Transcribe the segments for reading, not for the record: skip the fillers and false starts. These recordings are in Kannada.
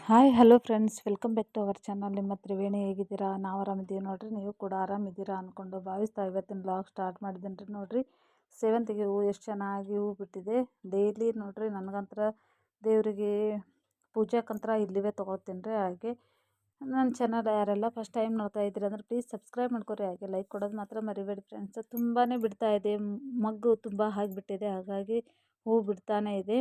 Hi hello friends, welcome back to our channel. ನಿಮ್ಮ ತ್ರಿವೇಣಿ ಹೇಗಿದ್ದೀರಾ? ನಾವು ಆರಾಮಿದ್ದೀವಿ ನೋಡ್ರಿ. ನೀವು ಕೂಡ ಆರಾಮಿದ್ದೀರಾ ಅಂದ್ಕೊಂಡು ಭಾವಿಸ್ತಾ ಇವತ್ತಿನ ಬ್ಲಾಗ್ ಸ್ಟಾರ್ಟ್ ಮಾಡಿದ್ದೀನಿ ರೀ. ನೋಡಿರಿ, ಸೇವಂತಿಗೆ ಹೂವು ಎಷ್ಟು ಚೆನ್ನಾಗಿ ಹೂವು ಬಿಟ್ಟಿದೆ. ಡೈಲಿ ನೋಡಿರಿ ನನಗಂತ್ರ ದೇವರಿಗೆ ಪೂಜಾಕ್ಕಂತ್ರ ಇಲ್ಲಿವೇ ತೊಗೊಳ್ತೀನಿ ರೀ. ಹಾಗೆ ನನ್ನ ಚಾನಲ್ ಯಾರೆಲ್ಲ ಫಸ್ಟ್ ಟೈಮ್ ನೋಡ್ತಾ ಇದ್ದೀರಿ ಅಂದ್ರೆ ಪ್ಲೀಸ್ ಸಬ್ಸ್ಕ್ರೈಬ್ ಮಾಡ್ಕೊರಿ. ಹಾಗೆ ಲೈಕ್ ಕೊಡೋದು ಮಾತ್ರ ಮರಿಬೇಡಿ ಫ್ರೆಂಡ್ಸ್. ತುಂಬಾ ಬಿಡ್ತಾ ಇದೆ, ಮಗ್ಗು ತುಂಬ ಆಗಿಬಿಟ್ಟಿದೆ, ಹಾಗಾಗಿ ಹೂವು ಬಿಡ್ತಾನೆ ಇದೆ.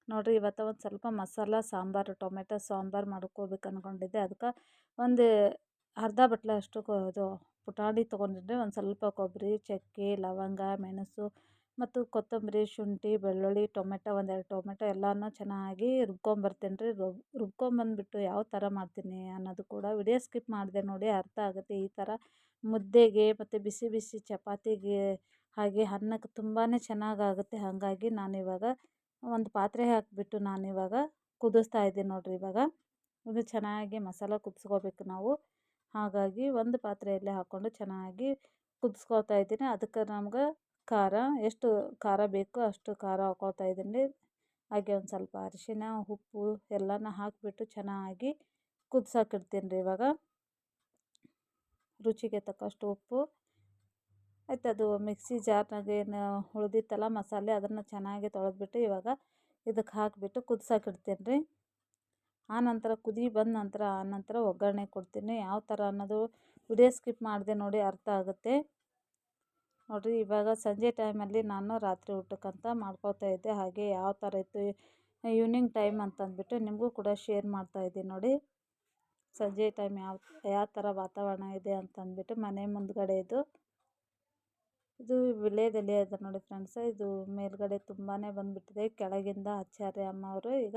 ನೋಡಿರಿ, ಇವತ್ತು ಒಂದು ಸ್ವಲ್ಪ ಮಸಾಲ ಸಾಂಬಾರು, ಟೊಮೆಟೊ ಸಾಂಬಾರು ಮಾಡ್ಕೋಬೇಕು ಅಂದ್ಕೊಂಡಿದ್ದೆ. ಅದಕ್ಕೆ ಒಂದು ಅರ್ಧ ಬಟ್ಲೆ ಅಷ್ಟು ಇದು ಪುಟಾಣಿ ತೊಗೊಂಡಿದ್ದೆ. ಒಂದು ಸ್ವಲ್ಪ ಕೊಬ್ಬರಿ, ಚಕ್ಕೆ, ಲವಂಗ, ಮೆಣಸು ಮತ್ತು ಕೊತ್ತಂಬರಿ, ಶುಂಠಿ, ಬೆಳ್ಳುಳ್ಳಿ, ಟೊಮೆಟೊ, ಒಂದೆರಡು ಟೊಮೆಟೊ ಎಲ್ಲನೂ ಚೆನ್ನಾಗಿ ರುಬ್ಕೊಂಬರ್ತೀನಿ ರೀ. ರುಬ್ಕೊಂಬಂದ್ಬಿಟ್ಟು ಯಾವ ಥರ ಮಾಡ್ತೀನಿ ಅನ್ನೋದು ಕೂಡ ವಿಡಿಯೋ ಸ್ಕಿಪ್ ಮಾಡಿದೆ ನೋಡಿ, ಅರ್ಥ ಆಗುತ್ತೆ. ಈ ಥರ ಮುದ್ದೆಗೆ ಮತ್ತು ಬಿಸಿ ಬಿಸಿ ಚಪಾತಿಗೆ ಹಾಗೆ ಅನ್ನಕ್ಕೆ ತುಂಬಾ ಚೆನ್ನಾಗಾಗುತ್ತೆ. ಹಾಗಾಗಿ ನಾನಿವಾಗ ಒಂದು ಪಾತ್ರೆ ಹಾಕಿಬಿಟ್ಟು ನಾನಿವಾಗ ಕುದಿಸ್ತಾ ಇದ್ದೀನಿ ನೋಡಿರಿ. ಇವಾಗ ಇದು ಚೆನ್ನಾಗಿ ಮಸಾಲ ಕುದಿಸ್ಕೋಬೇಕು ನಾವು. ಹಾಗಾಗಿ ಒಂದು ಪಾತ್ರೆಯಲ್ಲೇ ಹಾಕ್ಕೊಂಡು ಚೆನ್ನಾಗಿ ಕುದಿಸ್ಕೊತಾ ಇದ್ದೀನಿ. ಅದಕ್ಕೆ ನಮ್ಗೆ ಖಾರ ಎಷ್ಟು ಖಾರ ಬೇಕೋ ಅಷ್ಟು ಖಾರ ಹಾಕ್ಕೊಳ್ತಾ ಇದ್ದೀನಿ. ಹಾಗೆ ಒಂದು ಸ್ವಲ್ಪ ಅರಿಶಿನ, ಉಪ್ಪು ಎಲ್ಲನ ಹಾಕಿಬಿಟ್ಟು ಚೆನ್ನಾಗಿ ಕುದಿಸೋಕಿಡ್ತೀನಿ ರೀ. ಇವಾಗ ರುಚಿಗೆ ತಕ್ಕಷ್ಟು ಉಪ್ಪು ಆಯ್ತು. ಅದು ಮಿಕ್ಸಿ ಜಾರ್ನಾಗ ಏನು ಉಳಿದಿತ್ತಲ್ಲ ಮಸಾಲೆ, ಅದನ್ನು ಚೆನ್ನಾಗಿ ತೊಳೆದ್ಬಿಟ್ಟು ಇವಾಗ ಇದಕ್ಕೆ ಹಾಕಿಬಿಟ್ಟು ಕುದಿಸೋಕಿಡ್ತೀನಿ ರೀ. ಆನಂತರ ಕುದಿ ಬಂದ ನಂತರ ಒಗ್ಗರಣೆ ಕೊಡ್ತೀನಿ. ಯಾವ ಥರ ಅನ್ನೋದು ವಿಡಿಯೋ ಸ್ಕಿಪ್ ಮಾಡಿದೆ ನೋಡಿ, ಅರ್ಥ ಆಗುತ್ತೆ ನೋಡಿರಿ. ಇವಾಗ ಸಂಜೆ ಟೈಮಲ್ಲಿ ನಾನು ರಾತ್ರಿ ಊಟಕ್ಕಂತ ಮಾಡ್ಕೋತಾ ಇದ್ದೆ. ಹಾಗೆ ಯಾವ ಥರ ಇತ್ತು ಈವ್ನಿಂಗ್ ಟೈಮ್ ಅಂತಂದ್ಬಿಟ್ಟು ನಿಮಗೂ ಕೂಡ ಶೇರ್ ಮಾಡ್ತಾಯಿದ್ದೀನಿ ನೋಡಿ. ಸಂಜೆ ಟೈಮ್ ಯಾವ ಥರ ವಾತಾವರಣ ಇದೆ ಅಂತಂದ್ಬಿಟ್ಟು ಮನೆ ಮುಂದ್ಗಡೆ ಇದು ವಿಳ್ಯದೆಲೆ ಅದ ನೋಡಿ ಫ್ರೆಂಡ್ಸ್. ಇದು ಮೇಲ್ಗಡೆ ತುಂಬಾ ಬಂದುಬಿಟ್ಟಿದೆ, ಕೆಳಗಿಂದ ಹಚ್ಚಾರೆ ಅಮ್ಮ ಅವರು. ಈಗ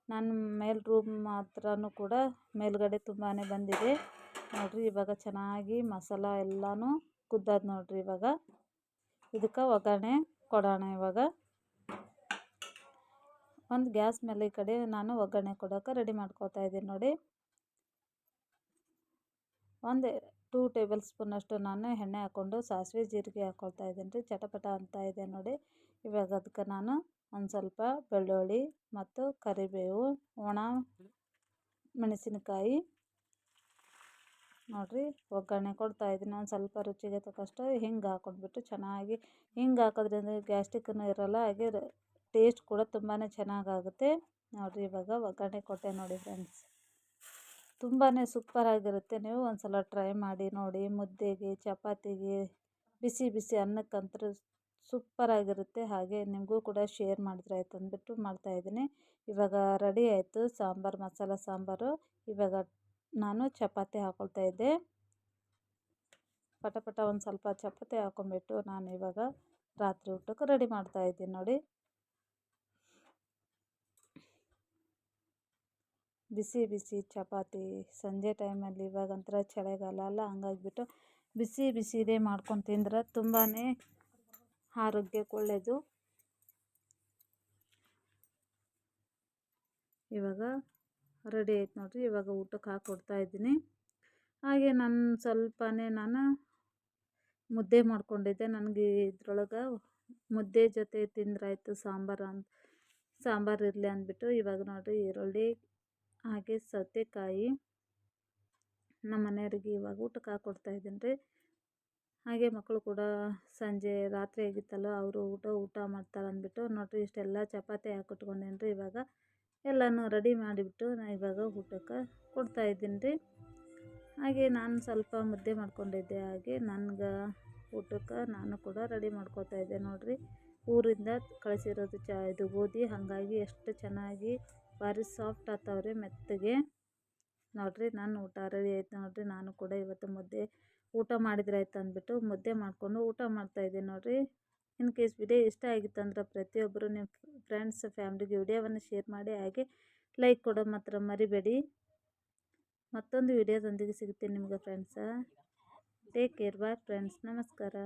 ನನ್ನ ಮೇಲ್ ರೂಮ್ ಮಾತ್ರನೂ ಕೂಡ ಮೇಲ್ಗಡೆ ತುಂಬಾ ಬಂದಿದೆ ನೋಡಿರಿ. ಇವಾಗ ಚೆನ್ನಾಗಿ ಮಸಾಲ ಎಲ್ಲನೂ ಕುದ್ದದ ನೋಡಿರಿ. ಇವಾಗ ಇದಕ್ಕೆ ಒಗ್ಗರಣೆ ಕೊಡೋಣ. ಇವಾಗ ಒಂದು ಗ್ಯಾಸ್ ಮೇಲೆ ಈ ಕಡೆ ನಾನು ಒಗ್ಗರಣೆ ಕೊಡೋಕೆ ರೆಡಿ ಮಾಡ್ಕೊತಾ ಇದ್ದೀನಿ ನೋಡಿ. ಒಂದು 2 ಟೇಬಲ್ ಸ್ಪೂನಷ್ಟು ನಾನು ಎಣ್ಣೆ ಹಾಕ್ಕೊಂಡು ಸಾಸಿವೆ ಜೀರಿಗೆ ಹಾಕ್ಕೊಳ್ತಾ ಇದ್ದೀನಿ ರೀ. ಚಟಪಟ ಅಂತ ಇದೆ ನೋಡಿ. ಇವಾಗ ಅದಕ್ಕೆ ನಾನು ಒಂದು ಸ್ವಲ್ಪ ಬೆಳ್ಳುಳ್ಳಿ ಮತ್ತು ಕರಿಬೇವು, ಒಣ ಮೆಣಸಿನಕಾಯಿ ನೋಡಿರಿ ಒಗ್ಗರಣೆ ಕೊಡ್ತಾ ಇದ್ದೀನಿ. ಒಂದು ಸ್ವಲ್ಪ ರುಚಿಗೆ ತಕ್ಕಷ್ಟು ಹಿಂಗೆ ಹಾಕ್ಕೊಂಡ್ಬಿಟ್ಟು ಚೆನ್ನಾಗಿ, ಹಿಂಗೆ ಹಾಕೋದ್ರಿಂದ ಗ್ಯಾಸ್ಟ್ರಿಕ್ಕೂ ಇರೋಲ್ಲ, ಹಾಗೆ ಟೇಸ್ಟ್ ಕೂಡ ತುಂಬಾ ಚೆನ್ನಾಗಾಗುತ್ತೆ ನೋಡಿರಿ. ಇವಾಗ ಒಗ್ಗರಣೆ ಕೊಟ್ಟೆ ನೋಡಿ ಫ್ರೆಂಡ್ಸ್, ತುಂಬಾ ಸೂಪರಾಗಿರುತ್ತೆ. ನೀವು ಒಂದು ಸಲ ಟ್ರೈ ಮಾಡಿ ನೋಡಿ. ಮುದ್ದೆಗೆ, ಚಪಾತಿಗೆ, ಬಿಸಿ ಬಿಸಿ ಅನ್ನಕ್ಕಂತೂ ಸೂಪರಾಗಿರುತ್ತೆ. ಹಾಗೆ ನಿಮಗೂ ಕೂಡ ಶೇರ್ ಮಾಡಿದ್ರೆ ಆಯ್ತು ಅಂದ್ಬಿಟ್ಟು ಮಾಡ್ತಾಯಿದ್ದೀನಿ. ಇವಾಗ ರೆಡಿ ಆಯಿತು ಸಾಂಬಾರು, ಮಸಾಲ ಸಾಂಬಾರು. ಇವಾಗ ನಾನು ಚಪಾತಿ ಹಾಕ್ಕೊಳ್ತಾ ಇದ್ದೆ. ಪಟ ಒಂದು ಸ್ವಲ್ಪ ಚಪಾತಿ ಹಾಕ್ಕೊಂಬಿಟ್ಟು ನಾನು ಇವಾಗ ರಾತ್ರಿ ಊಟಕ್ಕೆ ರೆಡಿ ಮಾಡ್ತಾಯಿದ್ದೀನಿ ನೋಡಿ. ಬಿಸಿ ಬಿಸಿ ಚಪಾತಿ ಸಂಜೆ ಟೈಮಲ್ಲಿ, ಇವಾಗಂತರ ಚಳಿಗಾಲ ಅಲ್ಲ, ಹಂಗಾಗಿಬಿಟ್ಟು ಬಿಸಿ ಬಿಸಿದೇ ಮಾಡ್ಕೊಂಡು ತಿಂದ್ರೆ ತುಂಬಾ ಆರೋಗ್ಯಕ್ಕೆ ಒಳ್ಳೆಯದು. ಇವಾಗ ರೆಡಿ ಆಯ್ತು ನೋಡಿರಿ. ಇವಾಗ ಊಟಕ್ಕೆ ಹಾಕ್ಕೊಡ್ತಾ ಇದ್ದೀನಿ. ಹಾಗೆ ನಾನು ಮುದ್ದೆ ಮಾಡ್ಕೊಂಡಿದ್ದೆ. ನನಗೆ ಇದ್ರೊಳಗೆ ಮುದ್ದೆ ಜೊತೆ ತಿಂದ್ರಾಯ್ತು ಸಾಂಬಾರು ಇರಲಿ ಅಂದ್ಬಿಟ್ಟು ಇವಾಗ ನೋಡಿರಿ ಈರುಳ್ಳಿ ಹಾಗೆ ಸೌತೆಕಾಯಿ ನಮ್ಮ ಮನೆಯವರಿಗೆ ಇವಾಗ ಊಟಕ್ಕೆ ಹಾಕ್ಕೊಡ್ತಾ ಇದ್ದೀನಿ ರೀ. ಹಾಗೆ ಮಕ್ಕಳು ಕೂಡ ಸಂಜೆ ರಾತ್ರಿ ಆಗಿತ್ತಲ್ಲ, ಅವರು ಊಟ ಮಾಡ್ತಾರೆ ಅಂದ್ಬಿಟ್ಟು ನೋಡಿರಿ ಇಷ್ಟೆಲ್ಲ ಚಪಾತಿ ಹಾಕಿಟ್ಕೊಂಡೇನಿ ರೀ. ಇವಾಗ ಎಲ್ಲನೂ ರೆಡಿ ಮಾಡಿಬಿಟ್ಟು ನಾನು ಇವಾಗ ಊಟಕ್ಕೆ ಕೊಡ್ತಾ ಇದ್ದೀನಿ ರೀ. ಹಾಗೆ ನಾನು ಸ್ವಲ್ಪ ಮುದ್ದೆ ಮಾಡ್ಕೊಂಡಿದ್ದೆ. ಹಾಗೆ ನನಗೆ ಊಟಕ್ಕೆ ನಾನು ಕೂಡ ರೆಡಿ ಮಾಡ್ಕೋತಾ ಇದ್ದೆ ನೋಡಿರಿ. ಊರಿಂದ ಕಳಿಸಿರೋದು ಇದು ಗೋಧಿ, ಹಾಗಾಗಿ ಎಷ್ಟು ಚೆನ್ನಾಗಿ ಭಾರಿ ಸಾಫ್ಟ್ ಆಗ್ತಾವ್ರಿ, ಮೆತ್ತಗೆ ನೋಡಿರಿ. ನಾನು ಊಟ ರೆಡಿ ಆಯ್ತು ನೋಡಿರಿ. ನಾನು ಕೂಡ ಇವತ್ತು ಮುದ್ದೆ ಊಟ ಮಾಡಿದ್ರೆ ಆಯ್ತು ಅಂದ್ಬಿಟ್ಟು ಮುದ್ದೆ ಮಾಡಿಕೊಂಡು ಊಟ ಮಾಡ್ತಾಯಿದ್ದೀನಿ ನೋಡಿರಿ. ಇನ್ ಕೇಸ್ ವಿಡಿಯೋ ಇಷ್ಟ ಆಗಿತ್ತು ಅಂದ್ರೆ ಪ್ರತಿಯೊಬ್ಬರು ನಿಮ್ಮ ಫ್ರೆಂಡ್ಸ್ ಫ್ಯಾಮ್ಲಿಗೆ ವಿಡಿಯೋವನ್ನು ಶೇರ್ ಮಾಡಿ. ಹಾಗೆ ಲೈಕ್ ಕೊಡೋದು ಮಾತ್ರ ಮರಿಬೇಡಿ. ಮತ್ತೊಂದು ವಿಡಿಯೋದೊಂದಿಗೆ ಸಿಗ್ತೀನಿ ನಿಮಗೆ friends. Take care, bye friends, ನಮಸ್ಕಾರ.